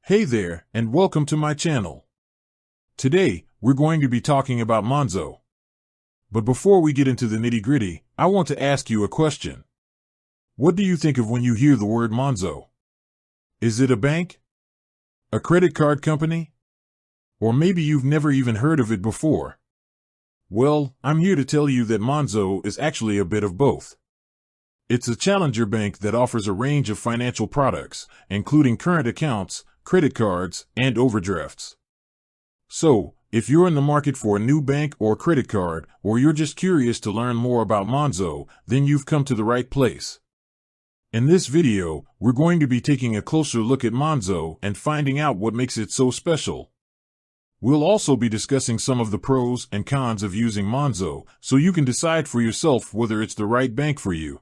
Hey there, and welcome to my channel. Today, we're going to be talking about Monzo. But before we get into the nitty-gritty, I want to ask you a question. What do you think of when you hear the word Monzo? Is it a bank? A credit card company? Or maybe you've never even heard of it before? Well, I'm here to tell you that Monzo is actually a bit of both. It's a challenger bank that offers a range of financial products, including current accounts, credit cards, and overdrafts. So, if you're in the market for a new bank or credit card, or you're just curious to learn more about Monzo, then you've come to the right place. In this video, we're going to be taking a closer look at Monzo and finding out what makes it so special. We'll also be discussing some of the pros and cons of using Monzo, so you can decide for yourself whether it's the right bank for you.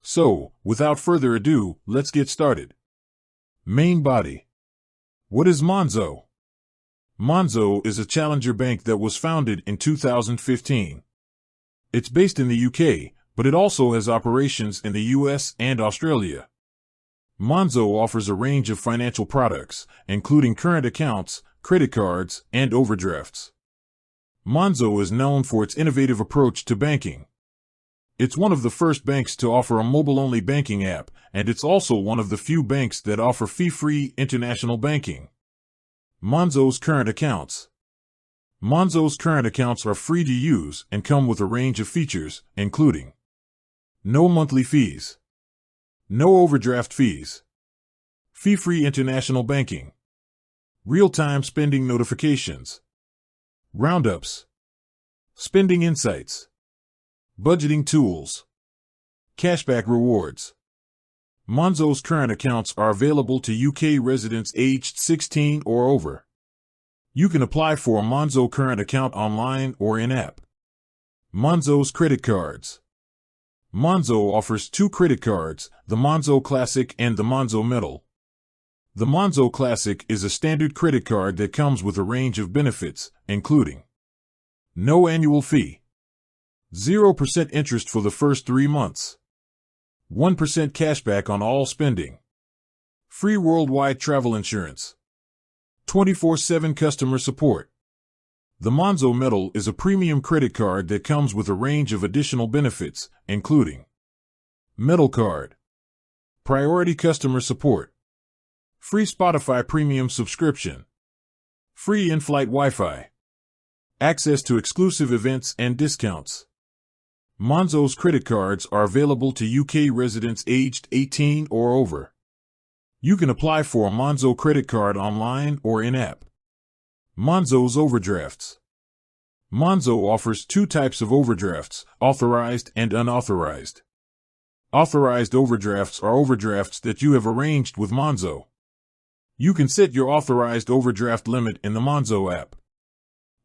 So, without further ado, let's get started. Main body. What is Monzo? Monzo is a challenger bank that was founded in 2015. It's based in the UK, but it also has operations in the US and Australia. Monzo offers a range of financial products, including current accounts, credit cards, and overdrafts. Monzo is known for its innovative approach to banking. It's one of the first banks to offer a mobile-only banking app, and it's also one of the few banks that offer fee-free international banking. Monzo's current accounts. Monzo's current accounts are free to use and come with a range of features, including no monthly fees, no overdraft fees, fee-free international banking, real-time spending notifications, roundups, spending insights, budgeting tools, cashback rewards. Monzo's current accounts are available to UK residents aged 16 or over. You can apply for a Monzo current account online or in-app. Monzo's credit cards. Monzo offers two credit cards, the Monzo Classic and the Monzo Metal. The Monzo Classic is a standard credit card that comes with a range of benefits, including no annual fee, 0% interest for the first 3 months, 1% cashback on all spending, free worldwide travel insurance, 24/7 customer support. The Monzo Metal is a premium credit card that comes with a range of additional benefits, including Metal Card, priority customer support, free Spotify premium subscription, free in-flight Wi-Fi, access to exclusive events and discounts. Monzo's credit cards are available to UK residents aged 18 or over. You can apply for a Monzo credit card online or in-app. Monzo's overdrafts. Monzo offers two types of overdrafts, authorized and unauthorized. Authorized overdrafts are overdrafts that you have arranged with Monzo. You can set your authorized overdraft limit in the Monzo app.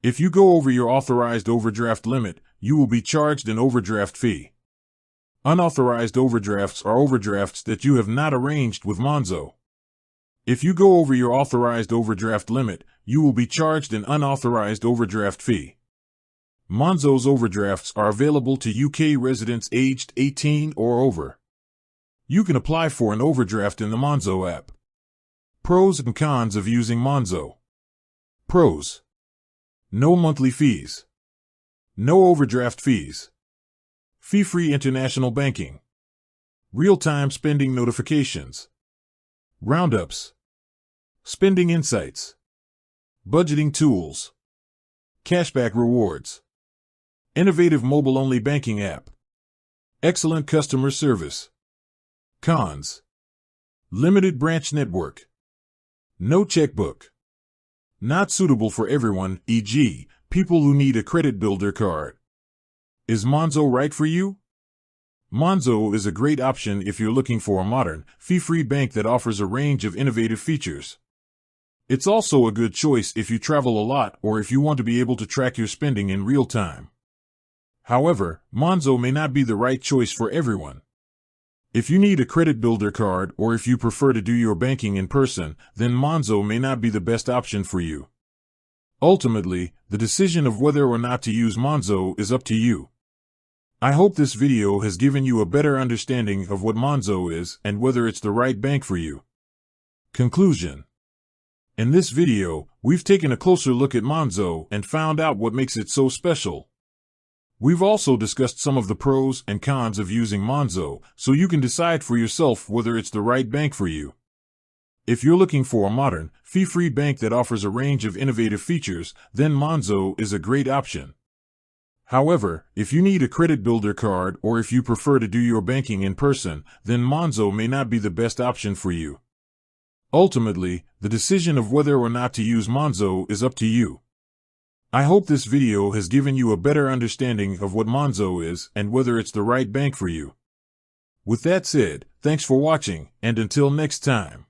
If you go over your authorized overdraft limit, you will be charged an overdraft fee. Unauthorized overdrafts are overdrafts that you have not arranged with Monzo. If you go over your authorized overdraft limit, you will be charged an unauthorized overdraft fee. Monzo's overdrafts are available to UK residents aged 18 or over. You can apply for an overdraft in the Monzo app. Pros and cons of using Monzo. Pros: no monthly fees, no overdraft fees, fee-free international banking, real-time spending notifications, roundups, spending insights, budgeting tools, cashback rewards, innovative mobile-only banking app, excellent customer service. Cons: limited branch network, no checkbook, not suitable for everyone, e.g., people who need a credit builder card. Is Monzo right for you? Monzo is a great option if you're looking for a modern, fee-free bank that offers a range of innovative features. It's also a good choice if you travel a lot or if you want to be able to track your spending in real time. However, Monzo may not be the right choice for everyone. If you need a credit builder card or if you prefer to do your banking in person, then Monzo may not be the best option for you. Ultimately, the decision of whether or not to use Monzo is up to you. I hope this video has given you a better understanding of what Monzo is and whether it's the right bank for you. Conclusion: In this video, we've taken a closer look at Monzo and found out what makes it so special. We've also discussed some of the pros and cons of using Monzo, so you can decide for yourself whether it's the right bank for you. If you're looking for a modern, fee-free bank that offers a range of innovative features, then Monzo is a great option. However, if you need a credit builder card or if you prefer to do your banking in person, then Monzo may not be the best option for you. Ultimately, the decision of whether or not to use Monzo is up to you. I hope this video has given you a better understanding of what Monzo is and whether it's the right bank for you. With that said, thanks for watching, and until next time.